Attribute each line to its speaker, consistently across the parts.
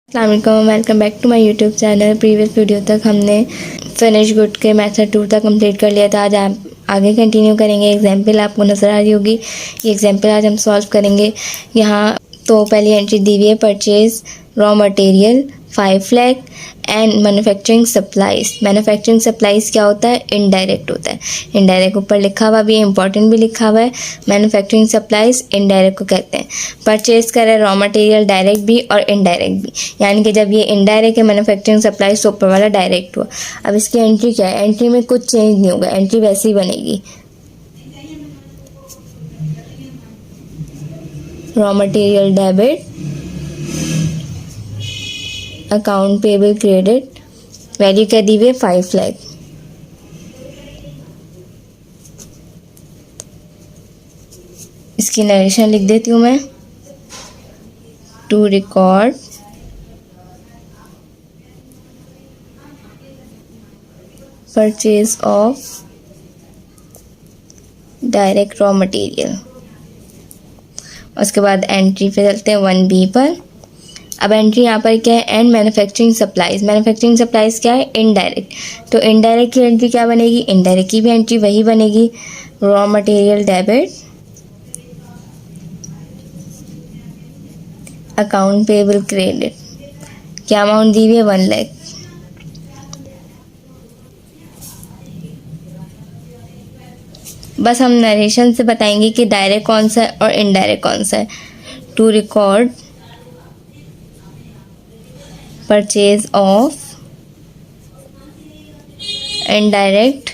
Speaker 1: अस्सलाम, welcome back to my YouTube channel. Previous video तक हमने फिनिश गुड के मेथड 2 तक कंप्लीट कर लिया था। आज आप आगे कंटिन्यू करेंगे। एग्जाम्पल आपको नज़र आ रही होगी, ये एग्जाम्पल आज हम सॉल्व करेंगे। यहाँ तो पहली एंट्री दी हुई है, purchase raw material 5 lakh and manufacturing supplies. Manufacturing supplies क्या होता है? इनडायरेक्ट होता है। इनडायरेक्ट ऊपर लिखा हुआ भी है, इंपॉर्टेंट भी लिखा हुआ है। मैन्युफैक्चरिंग सप्लाईज इनडायरेक्ट को कहते हैं। परचेज करे रॉ मटेरियल डायरेक्ट भी और इनडायरेक्ट भी, यानी कि जब ये इनडायरेक्ट है मैन्युफैक्चरिंग सप्लाईज तो ऊपर वाला डायरेक्ट हुआ। अब इसकी एंट्री क्या है? एंट्री में कुछ चेंज नहीं होगा, एंट्री वैसी ही बनेगी। Raw material debit, account payable credit, value क्या दी हुई है? 5 लाख। इसकी नरेशन लिख देती हूँ मैं। To record purchase of direct raw material. उसके बाद एंट्री पे चलते हैं 1B पर। अब एंट्री यहाँ पर क्या है? And manufacturing supplies. Manufacturing supplies क्या है? इनडायरेक्ट। तो इनडायरेक्ट की एंट्री क्या बनेगी? इनडायरेक्ट की भी एंट्री वही बनेगी, raw material debit, account payable credit. क्या अमाउंट दी हुई है? 1 लाख। बस हम नरेशन से बताएंगे कि डायरेक्ट कौन सा है और इनडायरेक्ट कौन सा है। To record purchase of indirect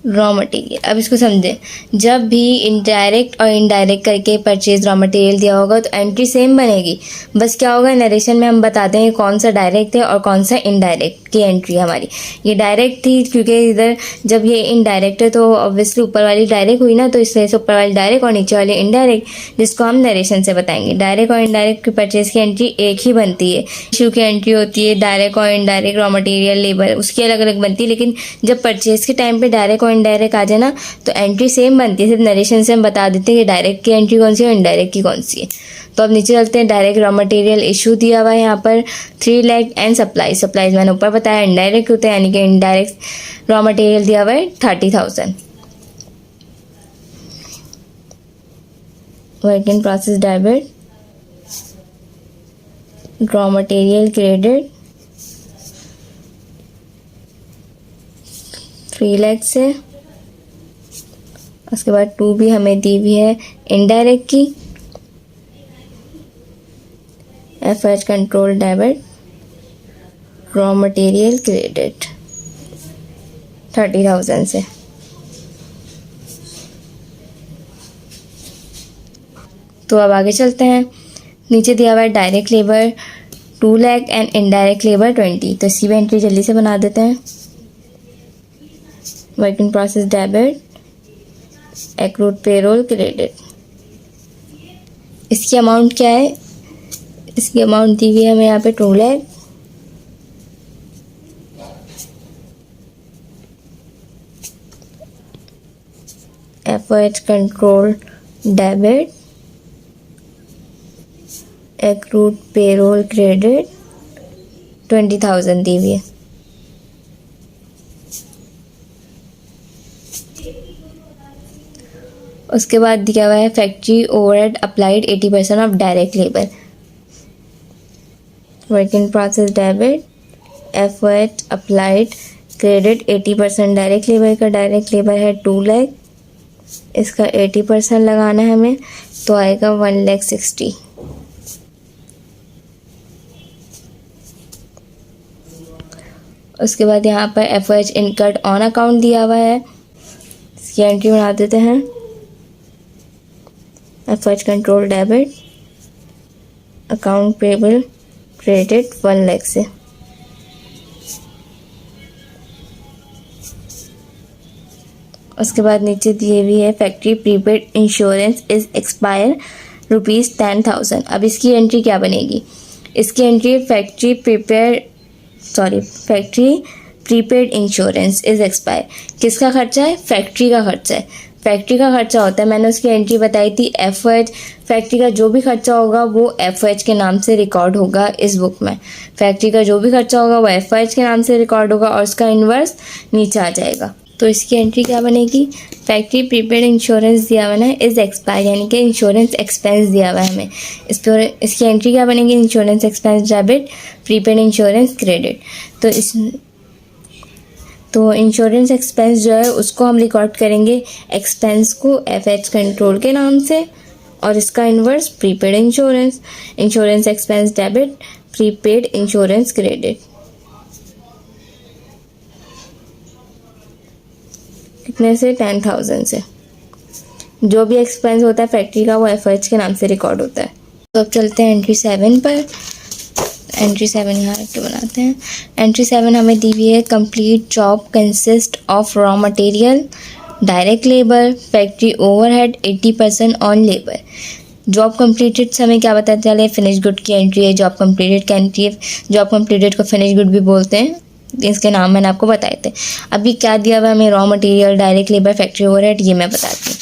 Speaker 1: raw material. अब इसको समझें, जब भी इनडायरेक्ट और इनडायरेक्ट करके परचेज रॉ मटेरियल दिया होगा तो एंट्री सेम बनेगी। बस क्या होगा, नरेशन में हम बताते हैं कौन सा डायरेक्ट है और कौन सा इनडायरेक्ट की एंट्री हमारी। ये डायरेक्ट थी क्योंकि इधर जब ये इनडायरेक्ट है तो ऑब्वियसली ऊपर वाली डायरेक्ट हुई ना, तो इसलिए से ऊपर वाली डायरेक्ट और नीचे वाली इनडायरेक्ट, जिसको हम नरेशन से बताएंगे। डायरेक्ट और इनडायरेक्ट की परचेज की एंट्री एक ही बनती है। इशू की एंट्री होती है डायरेक्ट और इनडायरेक्ट रॉ मटेरियल लेबर, उसकी अलग अलग बनती है। लेकिन जब परचेज के टाइम पे डायरेक्ट और इनडायरेक्ट आ जाए ना तो एंट्री सेम बनती है, सिर्फ नरेशन से हम बता देते हैं कि डायरेक्ट की एंट्री कौन सी है और इनडायरेक्ट की कौन सी है। तो अब नीचे चलते हैं। डायरेक्ट रॉ मटेरियल इशू दिया हुआ है यहाँ पर 3 लाख एंड सप्लाई। सप्लाईज मैंने ऊपर बताया इनडायरेक्ट होते हैं, यानी कि इनडायरेक्ट रॉ मटेरियल दिया हुआ है 30,000। Work in process debit, raw material credit 3 lakh से। उसके बाद 2 भी हमें दी हुई है इनडायरेक्ट की, FH control debit, raw material credit 30,000 से। तो अब आगे चलते हैं। नीचे दिया हुआ है direct labour 2 lakh and indirect labour 20। तो इसकी भी एंट्री जल्दी से बना देते हैं। Work in process debit, accrued payroll credit. इसकी अमाउंट क्या है? इसकी अमाउंट दी हुई है हमें यहाँ पे 2 lakh. FH control debit, accrued payroll credit 20,000 दी हुई है। उसके बाद दिया हुआ है factory overhead applied 80% of direct labour. Work in process debit, FH applied credit 80% direct labour का। डायरेक्ट लेबर है 2 लाख, इसका 80% लगाना है हमें, तो आएगा 1,60,000। उसके बाद यहाँ पर एफएच इनकट ऑन अकाउंट दिया हुआ है, इसकी एंट्री बना देते हैं। FH control debit, account payable credit 1 lakh से। उसके बाद नीचे दिए हुई है factory prepaid insurance is expire ₹10,000। अब इसकी एंट्री क्या बनेगी? इसकी entry factory prepaid insurance is expire. किसका खर्चा है? फैक्ट्री का खर्चा है। फैक्ट्री का खर्चा होता है, मैंने उसकी एंट्री बताई थी FOH। फैक्ट्री का जो भी खर्चा होगा वो FOH के नाम से रिकॉर्ड होगा इस बुक में। फैक्ट्री का जो भी खर्चा होगा वो FOH के नाम से रिकॉर्ड होगा और उसका इन्वर्स नीचे आ जाएगा। तो इसकी एंट्री क्या बनेगी, फैक्ट्री प्रीपेड इंश्योरेंस दिया हुआ है इज एक्सपायर, यानी कि इंश्योरेंस एक्सपेंस दिया हुआ है हमें। इसकी एंट्री क्या बनेगी, insurance expense debit, prepaid insurance credit. तो इंश्योरेंस एक्सपेंस जो है उसको हम रिकॉर्ड करेंगे एक्सपेंस को FH कंट्रोल के नाम से, और इसका inverse prepaid insurance, insurance expense debit, prepaid insurance credit. कितने से, 10,000 से। जो भी एक्सपेंस होता है फैक्ट्री का वो FOH के नाम से रिकॉर्ड होता है। तो अब चलते हैं एंट्री 7 पर। एंट्री 7 यहाँ रख के बनाते हैं। एंट्री 7 हमें दी हुई है, complete job consist of raw material, direct labour, factory overhead 80% on labour. Job completed से हमें क्या बताते चले, फिनिश गुड की एंट्री है, जॉब कंप्लीटेड की एंट्री है। जॉब कंप्लीटेड को फिनिश गुड भी बोलते हैं, इसके नाम मैंने आपको बताए थे। अभी क्या दिया हुआ है हमें, raw material, direct labour, factory overhead, ये मैं बताती हूँ।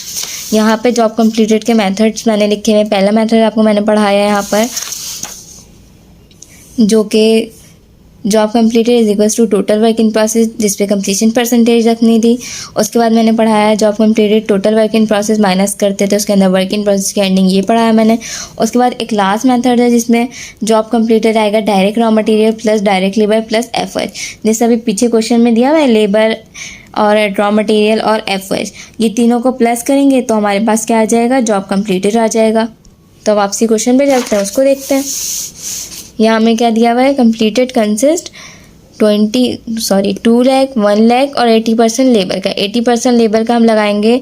Speaker 1: यहाँ पे जॉब कंप्लीटेड के मेथड्स मैंने लिखे हुए। पहला मेथड आपको मैंने पढ़ाया है यहाँ पर, जो कि job completed is equals to total work in process, जिस पे कंप्लीशन परसेंटेज रखनी थी। उसके बाद मैंने पढ़ाया है job completed total work in process minus करते थे उसके अंदर वर्क इन प्रोसेस की एंडिंग, ये पढ़ाया मैंने। उसके बाद एक लास्ट मेथड है जिसमें जॉब कंप्लीटेड आएगा direct raw material plus direct labour plus FOH। जैसे अभी पीछे क्वेश्चन में दिया हुआ है लेबर और रॉ मटेरियल और FOH, ये तीनों को प्लस करेंगे तो हमारे पास क्या आ जाएगा, जॉब कंप्लीटेड आ जाएगा। तो वापसी क्वेश्चन पे चलते हैं, उसको देखते हैं। यहाँ हमें क्या दिया हुआ है, कंप्लीटेड कंसिस्ट 2 लाख, 1 लाख और 80% लेबर का। 80% लेबर का हम लगाएंगे,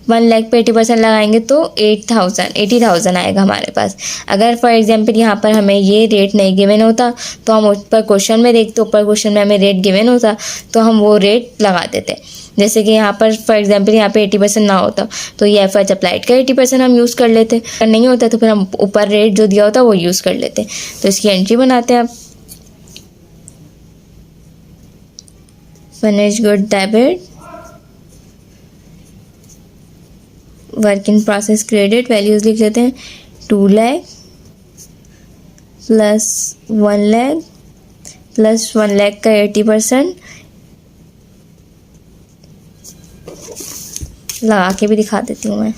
Speaker 1: 1 लाख पे 80% लगाएंगे तो 80,000 आएगा हमारे पास। अगर फॉर एग्जांपल यहाँ पर हमें ये रेट नहीं गिवन होता तो हम ऊपर क्वेश्चन में देखते, ऊपर क्वेश्चन में हमें रेट गिवन होता तो हम वो रेट लगा देते। जैसे कि यहाँ पर फॉर एग्जांपल यहाँ पे 80% ना होता तो ये FOH अप्लाइड का 80% हम यूज़ कर लेते, अगर नहीं होता तो फिर हम ऊपर रेट जो दिया होता वो यूज़ कर लेते। तो इसकी एंट्री बनाते हैं आप। Finish good debit, work in process credit, values लिख देते हैं 2 लाख प्लस 1 लाख प्लस 1 लाख का 80%, लगा के भी दिखा देती हूँ मैं।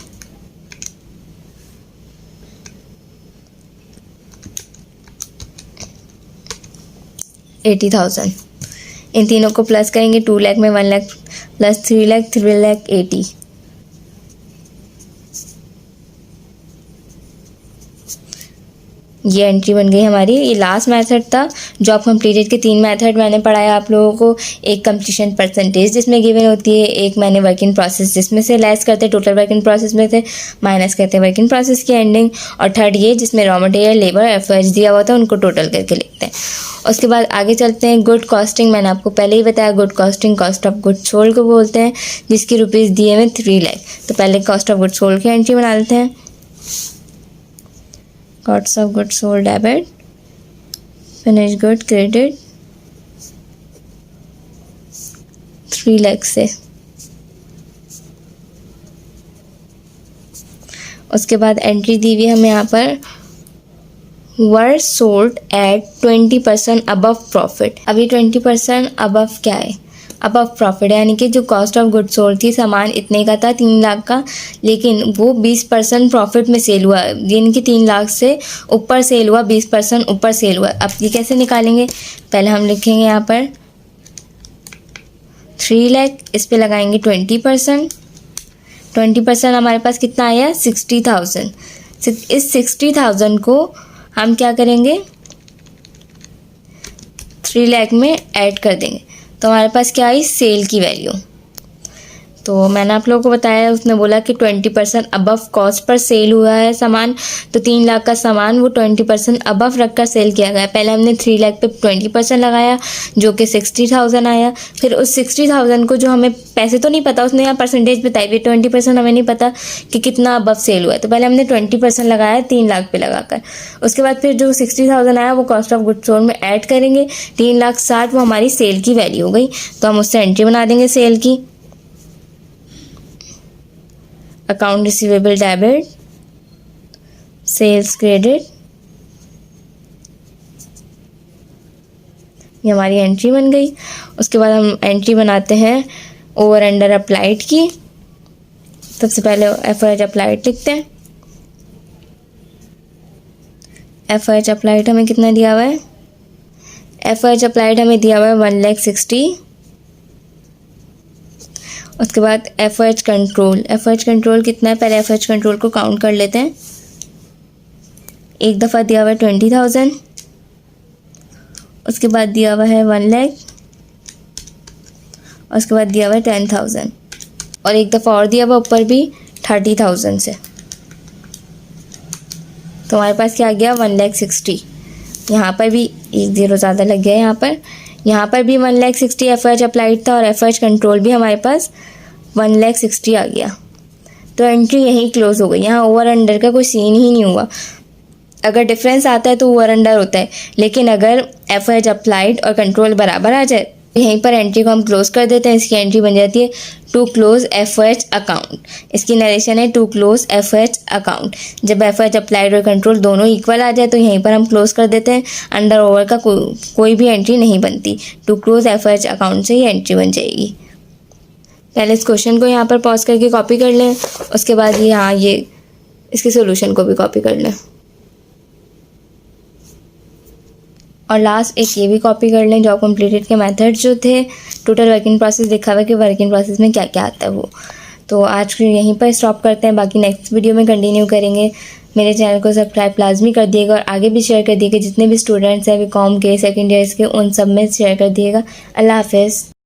Speaker 1: $80,000, इन तीनों को प्लस करेंगे, 2 लाख में 1 लाख प्लस 3 लाख, 3 लाख 80। ये एंट्री बन गई हमारी। ये लास्ट मेथड था। जॉब कंप्लीटेड के 3 मेथड मैंने पढ़ाया आप लोगों को, एक कंप्लीशन परसेंटेज जिसमें गिवन होती है, एक मैंने वर्क इन प्रोसेस जिसमें से लेस करते टोटल वर्क इन प्रोसेस में से माइनस करते वर्क इन प्रोसेस की एंडिंग, और थर्ड ये जिसमें रॉ मटेरियल, लेबर, FOH दिया हुआ था उनको टोटल करके लिखते हैं। उसके बाद आगे चलते हैं। गुड कॉस्टिंग, मैंने आपको पहले ही बताया, good costing cost of good sold को बोलते हैं, जिसकी रुपीज़ दिए हुए 3 लाख। तो पहले कॉस्ट ऑफ गुड सोल्ड की एंट्री बना लेते हैं। Cost of good sold debit, finish good credit 3 lakh से। उसके बाद एंट्री दी हुई हमें यहाँ पर, were sold at 20% above profit. अभी 20% अबव क्या है, अबव प्रॉफिट, यानी कि जो कॉस्ट ऑफ गुड सोल्ड थी सामान इतने का था 3 लाख का, लेकिन वो 20% प्रॉफिट में सेल हुआ, यानी कि 3 लाख से ऊपर सेल हुआ, 20% ऊपर सेल हुआ। अब ये कैसे निकालेंगे, पहले हम लिखेंगे यहाँ पर 3 लाख, इस पे लगाएंगे 20%। 20% हमारे पास कितना आया, 60,000। इस 60,000 को हम क्या करेंगे, 3 लाख में ऐड कर देंगे, तो हमारे पास क्या आई, सेल की वैल्यू। तो मैंने आप लोगों को बताया, उसने बोला कि 20% अबव कॉस्ट पर सेल हुआ है सामान, तो 3 लाख का सामान वो 20% अबव रखकर सेल किया गया। पहले हमने 3 लाख पे 20% लगाया जो कि 60,000 आया। फिर उस 60,000 को, जो हमें पैसे तो नहीं पता, उसने यहाँ परसेंटेज बताई हुई 20%, हमें नहीं पता कि कितना अबव सेल हुआ है, तो पहले हमने 20% लगाया 3 लाख पे लगाकर। उसके बाद फिर जो 60,000 आया वो कॉस्ट ऑफ गुड सोल्ड में ऐड करेंगे, 3,60,000 वो हमारी सेल की वैल्यू हो गई। तो हम उससे एंट्री बना देंगे सेल की। Account receivable debit, sales credit, ये हमारी एंट्री बन गई। उसके बाद हम एंट्री बनाते हैं ओवर अंडर अप्लाइड की। सबसे पहले एफ अप्लाइड लिखते हैं। एफ अप्लाइड हमें कितना दिया हुआ है? एफ अप्लाइड हमें दिया हुआ है 1,60,000। उसके बाद एफ कंट्रोल, एफ कंट्रोल कितना है? पहले एफ कंट्रोल को काउंट कर लेते हैं। एक दफ़ा दिया हुआ है 20,000, उसके बाद दिया हुआ है 1 लाख, और उसके बाद दिया हुआ है 10,000, और एक दफ़ा और दिया हुआ ऊपर भी 30,000 से। तो हमारे पास क्या आ गया? 1,60,000। यहाँ पर भी एक ज़ीरो ज़्यादा लग गया है। यहाँ पर भी 1,60,000 एफ अप्लाइड था और एफ कंट्रोल भी हमारे पास 1,60,000 आ गया। तो एंट्री यहीं क्लोज हो गई। यहाँ ओवर अंडर का कोई सीन ही नहीं हुआ। अगर डिफरेंस आता है तो ओवर अंडर होता है, लेकिन अगर एफ अप्लाइड और कंट्रोल बराबर आ जाए यहीं पर एंट्री को हम क्लोज कर देते हैं। इसकी एंट्री बन जाती है टू क्लोज एफ अकाउंट। इसकी नरेशन है टू क्लोज एफ अकाउंट। जब एफ अप्लाइड और कंट्रोल दोनों इक्वल आ जाए तो यहीं पर हम क्लोज कर देते हैं। अंडर ओवर का कोई भी एंट्री नहीं बनती। टू क्लोज एफ अकाउंट से ही एंट्री बन जाएगी। पहले इस क्वेश्चन को यहाँ पर पॉज करके कॉपी कर लें, उसके बाद ये इसके सोल्यूशन को भी कॉपी कर लें, और लास्ट एक ये भी कॉपी कर लें जॉब कम्प्लीटेड के मेथड जो थे। टोटल वर्किंग प्रोसेस लिखा हुआ है कि वर्किंग प्रोसेस में क्या क्या आता है वो। तो आज के यहीं पर स्टॉप करते हैं, बाकी नेक्स्ट वीडियो में कंटिन्यू करेंगे। मेरे चैनल को सब्सक्राइब लाजमी कर दिएगा और आगे भी शेयर कर दिएगा। जितने भी स्टूडेंट्स हैं बीकॉम के, सेकेंड ईयर्स के, उन सब में शेयर कर दिएगा। अल्लाह हाफिज़।